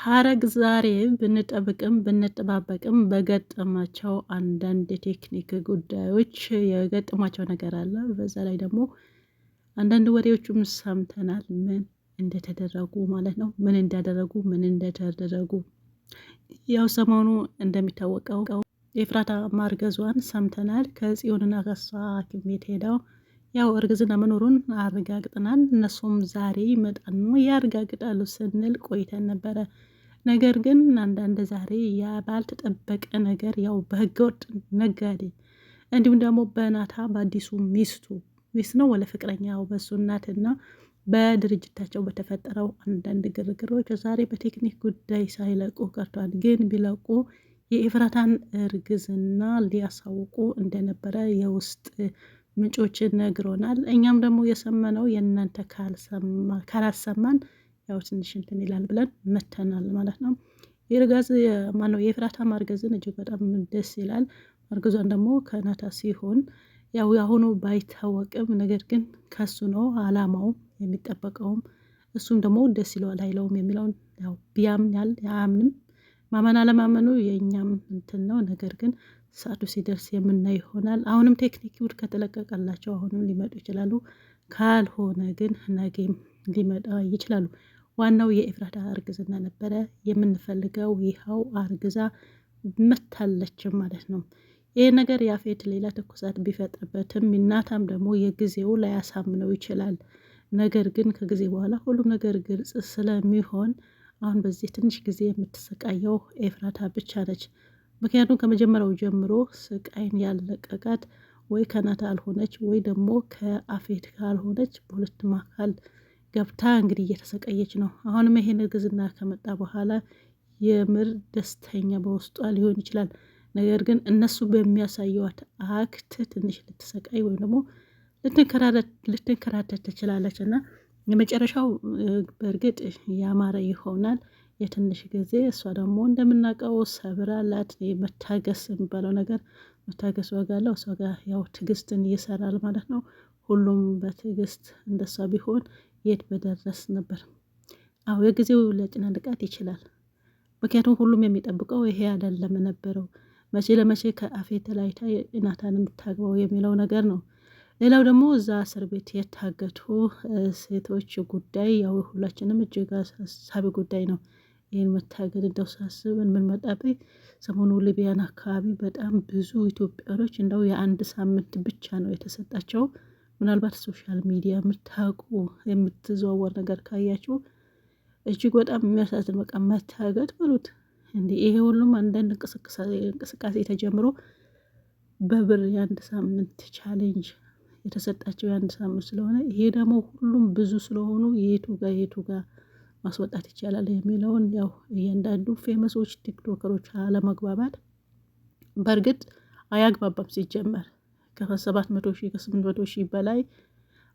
ሐረግ ዛሬ ብንጠብቅም ብንጠባበቅም በገጠማቸው አንዳንድ የቴክኒክ ጉዳዮች የገጠማቸው ነገር አለ። በዛ ላይ ደግሞ አንዳንድ ወሬዎችም ሰምተናል። ምን እንደተደረጉ ማለት ነው። ምን እንዳደረጉ ምን እንደተደረጉ ያው ሰሞኑ እንደሚታወቀው ኤፍራታ ማርገዟን ሰምተናል። ከጽዮንና ከሷ ሐኪም ቤት ሄደው ያው እርግዝና መኖሩን አረጋግጠናል። እነሱም ዛሬ ይመጣሉ ያረጋግጣሉ ስንል ቆይተን ነበረ። ነገር ግን አንዳንድ ዛሬ ያ ባልተጠበቀ ነገር ያው በህገወጥ ነጋዴ እንዲሁም ደግሞ በናታ በአዲሱ ሚስት ነው ወለ ፍቅረኛው በሱ እናትና በድርጅታቸው በተፈጠረው አንዳንድ ግርግሮች ዛሬ በቴክኒክ ጉዳይ ሳይለቁ ቀርቷል። ግን ቢለቁ የኤፍራታን እርግዝና ሊያሳውቁ እንደነበረ የውስጥ ምንጮችን ነግሮናል። እኛም ደግሞ የሰማነው የእናንተ ካላሰማን ያው ትንሽ እንትን ይላል ብለን መተናል ማለት ነው። የርጋዝ ማነው የኤፍራታ ማርገዝን እጅግ በጣም ደስ ይላል። ማርገዟን ደግሞ ከናታ ሲሆን ያው ያሁኑ ባይታወቅም ነገር ግን ከሱ ነው አላማው የሚጠበቀውም እሱም ደግሞ ደስ ይለዋል አይለውም የሚለውን ያው ቢያምናል ያምንም ማመን አለማመኑ የኛም እንትን ነው። ነገር ግን ሰዓቱ ሲደርስ የምናይ ይሆናል። አሁንም ቴክኒክ ውድ ከተለቀቀላቸው አሁንም ሊመጡ ይችላሉ። ካልሆነ ግን ነገም ሊመጣ ይችላሉ። ዋናው የኤፍራታ እርግዝና ነበረ የምንፈልገው ይኸው አርግዛ መታለች ማለት ነው። ይሄ ነገር ያፌት ሌላ ትኩሳት ቢፈጥርበትም ናታም ደግሞ የጊዜው ላይ ያሳምነው ይችላል። ነገር ግን ከጊዜ በኋላ ሁሉም ነገር ግልጽ ስለሚሆን አሁን በዚህ ትንሽ ጊዜ የምትሰቃየው ኤፍራታ ብቻ ነች። ምክንያቱም ከመጀመሪያው ጀምሮ ስቃይን ያለቀቃት ወይ ከናታ አልሆነች ወይ ደግሞ ከአፌት ካልሆነች በሁለት መካከል ገብታ እንግዲህ እየተሰቃየች ነው። አሁንም ይሄን እርግዝና ከመጣ በኋላ የምር ደስተኛ በውስጧ ሊሆን ይችላል። ነገር ግን እነሱ በሚያሳዩት አክት ትንሽ ልትሰቃይ ወይም ደግሞ ልትንከራተት ትችላለች እና የመጨረሻው በእርግጥ ያማረ ይሆናል። የትንሽ ጊዜ እሷ ደግሞ እንደምናውቀው ሰብራላት መታገስ የሚባለው ነገር መታገስ ዋጋ አለው። እሷ ጋር ያው ትዕግስትን ይሰራል ማለት ነው። ሁሉም በትዕግስት እንደሷ ቢሆን የት በደረስ ነበር። አዎ የጊዜው ሊያጨናንቃት ይችላል። ምክንያቱም ሁሉም የሚጠብቀው ይሄ አይደለም ነበረው መቼ ለመቼ ከአፌት ተለያይታ ናታን የምታግባው የሚለው ነገር ነው። ሌላው ደግሞ እዛ እስር ቤት የታገቱ ሴቶች ጉዳይ ያው ሁላችንም እጅግ አሳሳቢ ጉዳይ ነው። ይህን መታገድ እንደው ሳስብን ምን መጣብኝ ሰሞኑ ሊቢያን አካባቢ በጣም ብዙ ኢትዮጵያኖች እንደው የአንድ ሳምንት ብቻ ነው የተሰጣቸው። ምናልባት ሶሻል ሚዲያ የምታውቁ የምትዘዋወር ነገር ካያችሁ እጅግ በጣም የሚያሳዝን በቃ መታገድ ብሉት እንዴ! ይሄ ሁሉም አንዳንድ እንቅስቃሴ ተጀምሮ በብር የአንድ ሳምንት ቻሌንጅ የተሰጣቸው የአንድ ሳምንት ስለሆነ ይሄ ደግሞ ሁሉም ብዙ ስለሆኑ የቱ ጋር ማስወጣት ይቻላል የሚለውን ያው እያንዳንዱ ፌመሶች ቲክቶከሮች አለመግባባት በእርግጥ አያግባባም። ሲጀመር ከ700,000 ከ800,000 በላይ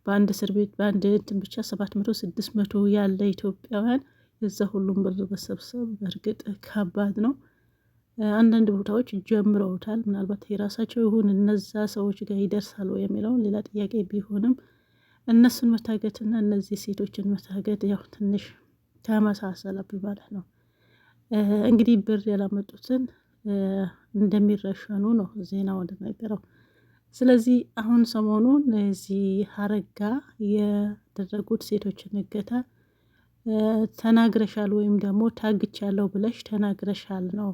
በአንድ እስር ቤት በአንድ እንትን ብቻ 700 600 ያለ ኢትዮጵያውያን የዛ ሁሉም ብር በሰብሰብ በእርግጥ ከባድ ነው። አንዳንድ ቦታዎች ጀምረውታል። ምናልባት የራሳቸው ይሁን እነዛ ሰዎች ጋር ይደርሳሉ የሚለውን ሌላ ጥያቄ ቢሆንም እነሱን መታገትና እነዚህ ሴቶችን መታገት ያው ትንሽ ተመሳሰለብኝ ማለት ነው። እንግዲህ ብር ያላመጡትን እንደሚረሸኑ ነው ዜናው እንደነገረው። ስለዚህ አሁን ሰሞኑን እዚህ ሐረጋ ያደረጉት ሴቶችን እገታ ተናግረሻል ወይም ደግሞ ታግቻለሁ ብለሽ ተናግረሻል ነው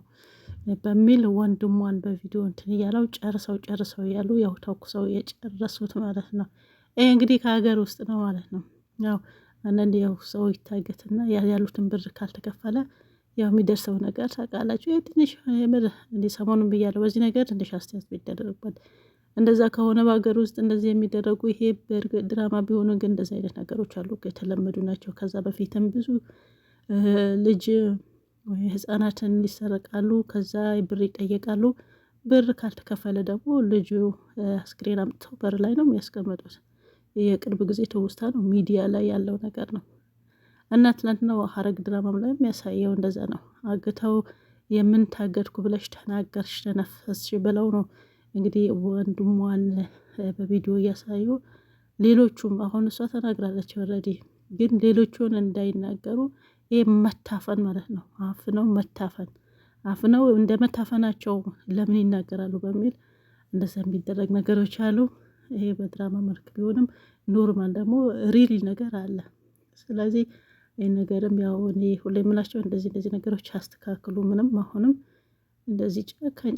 በሚል ወንድሟን በቪዲዮ እንትን እያለው ጨርሰው እያሉ ያው ተኩሰው የጨረሱት ማለት ነው። ይሄ እንግዲህ ከሀገር ውስጥ ነው ማለት ነው። ያው አንዳንድ ያው ሰው ይታገትና ያሉትን ብር ካልተከፈለ ያው የሚደርሰው ነገር ታውቃላችሁ። ትንሽ የምር እንደ ሰሞኑን ብያለሁ በዚህ ነገር ትንሽ አስተያየት ቢደረግበት እንደዛ ከሆነ በሀገር ውስጥ እንደዚህ የሚደረጉ ይሄ በእርግጥ ድራማ ቢሆኑ ግን እንደዚህ አይነት ነገሮች አሉ የተለመዱ ናቸው። ከዛ በፊትም ብዙ ልጅ ወይ ህፃናትን ይሰረቃሉ። ከዛ ብር ይጠየቃሉ። ብር ካልተከፈለ ደግሞ ልጁ አስክሬን አምጥተው በር ላይ ነው የሚያስቀምጡት። የቅርብ ጊዜ ትውስታ ነው ሚዲያ ላይ ያለው ነገር ነው። እና ትናንትና ሐረግ ድራማም ላይ የሚያሳየው እንደዛ ነው። አግተው የምን ታገድኩ ብለሽ ተናገርሽ ተነፈስሽ ብለው ነው እንግዲህ ወንድሟን በቪዲዮ እያሳዩ ሌሎቹም አሁን እሷ ተናግራለች ኦልሬዲ ግን ሌሎቹን እንዳይናገሩ ይሄ መታፈን ማለት ነው። አፍነው መታፈን፣ አፍነው እንደ መታፈናቸው ለምን ይናገራሉ በሚል እንደዛ የሚደረግ ነገሮች አሉ። ይሄ በድራማ መልክ ቢሆንም ኖርማል ደግሞ ሪል ነገር አለ። ስለዚህ ይህን ነገርም ያው እኔ ሁሌ የምላቸው እንደዚህ ነገሮች አስተካክሉ። ምንም አሁንም እንደዚህ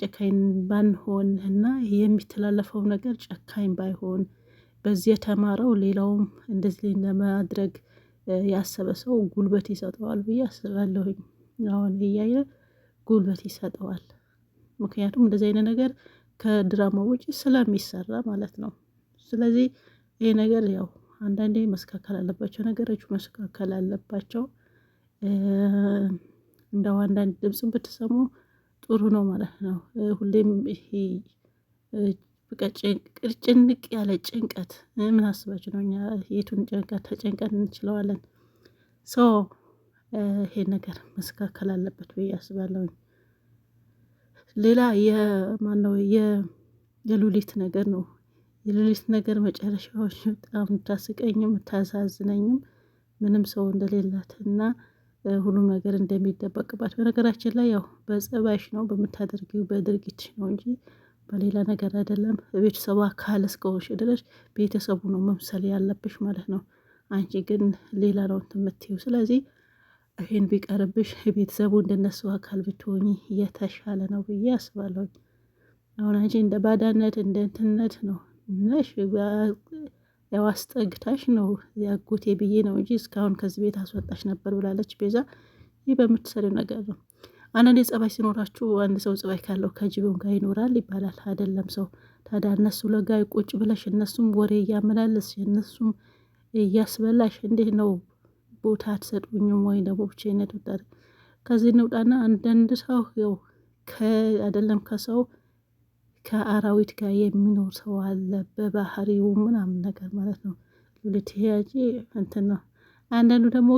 ጨካኝ ባንሆን እና የሚተላለፈው ነገር ጨካኝ ባይሆን በዚህ የተማረው ሌላውም እንደዚህ ለማድረግ ያሰበ ሰው ጉልበት ይሰጠዋል ብዬ አስባለሁኝ። አሁን እያየ ጉልበት ይሰጠዋል። ምክንያቱም እንደዚህ አይነት ነገር ከድራማ ውጪ ስለሚሰራ ማለት ነው። ስለዚህ ይሄ ነገር ያው አንዳንዴ መስተካከል አለባቸው ነገሮች መስተካከል አለባቸው። እንደው አንዳንድ ድምጽን ብትሰሙ ጥሩ ነው ማለት ነው። ሁሌም ይሄ በቃ ጭንቅ ያለ ጭንቀት ምን አስባችሁ ነው? እኛ የቱን ጭንቀት ተጨንቀን እንችለዋለን? ሶ ይሄ ነገር መስተካከል አለበት ብዬ አስባለሁኝ። ሌላ የማነው የሉሊት ነገር ነው። የሉሊት ነገር መጨረሻዎች በጣም ታስቀኝም ታሳዝነኝም ምንም ሰው እንደሌላት እና ሁሉም ነገር እንደሚደበቅባት። በነገራችን ላይ ያው በጸባይሽ ነው በምታደርጊው በድርጊትሽ ነው እንጂ በሌላ ነገር አይደለም። ቤተሰቡ አካል እስከሆንሽ ድረስ ቤተሰቡ ነው መምሰል ያለብሽ ማለት ነው። አንቺ ግን ሌላ ነው የምትይው። ስለዚህ ይሄን ቢቀርብሽ ቤተሰቡ እንደነሱ አካል ብትሆኚ የተሻለ ነው ብዬ አስባለሁ። አሁን አንቺ እንደ ባዳነት እንደ እንትነት ነው ነሽ ያው አስጠግታሽ ነው ያጎቴ ብዬ ነው እንጂ እስካሁን ከዚህ ቤት አስወጣሽ ነበር ብላለች ቤዛ። ይህ በምትሰሪው ነገር ነው። አንዳንዴ ጸባይ ሲኖራችሁ አንድ ሰው ጸባይ ካለው ከጅብም ጋር ይኖራል ይባላል አይደለም ሰው። ታዲያ እነሱ ለጋይ ቁጭ ብለሽ እነሱም ወሬ እያመላለስሽ እነሱም እያስበላሽ እንዴት ነው ቦታ አትሰጡኝም ወይ? ደግሞ ብቻዬነት ወጣት ከዚህ እንውጣና አንዳንድ ሰው ያው አይደለም ከሰው ከአራዊት ጋር የሚኖር ሰው አለ በባህሪው ምናምን ነገር ማለት ነው። ልትያጂ እንትን ነው። አንዳንዱ ደግሞ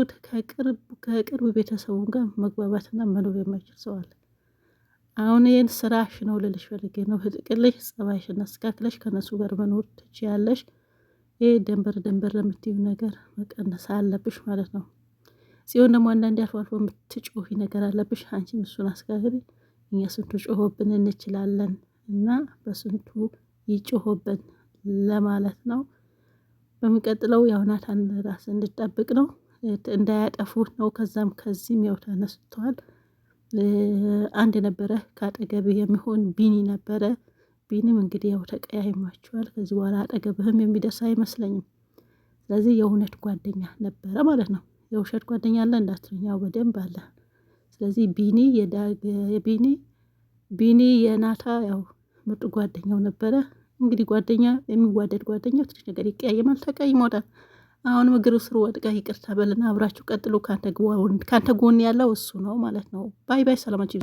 ከቅርብ ቤተሰቡን ጋር መግባባትና መኖር የማይችል ሰው አለ። አሁን ይህን ስራሽ ነው ልልሽ ፈልጌ ነው። ፍቅርልሽ ጸባይሽን አስተካክለሽ ከነሱ ጋር መኖር ትችያለሽ። ይሄ ደንበር የምትዩ ነገር መቀነስ አለብሽ ማለት ነው። ሲሆን ደግሞ አንዳንዴ አልፎ አልፎ የምትጮሂ ነገር አለብሽ። አንቺም እሱን አስካክሪ። እኛ ስንቱ ጮሆብን እንችላለን እና በስንቱ ይጮሆብን ለማለት ነው። በሚቀጥለው ያው ናታን ራስ እንድጠብቅ ነው እንዳያጠፉት ነው። ከዛም ከዚህም ያው ተነስተዋል። አንድ ነበረ ከአጠገብህ የሚሆን ቢኒ ነበረ። ቢኒም እንግዲህ ያው ተቀያይማቸዋል። ከዚህ በኋላ አጠገብህም የሚደርስ አይመስለኝም። ስለዚህ የእውነት ጓደኛ ነበረ ማለት ነው። የውሸት ጓደኛ አለ እንዳትሉኝ፣ ያው በደንብ አለ። ስለዚህ ቢኒ የናታ ያው ምርጥ ጓደኛው ነበረ። እንግዲህ ጓደኛ የሚዋደድ ጓደኛው ትንሽ ነገር ይቀያየማል። ተቀይሞታል። አሁንም እግር ስር ወድቃ ይቅርታ በልና አብራችሁ ቀጥሉ። ካንተ ጎን ያለው እሱ ነው ማለት ነው። ባይ ባይ። ሰላማችሁ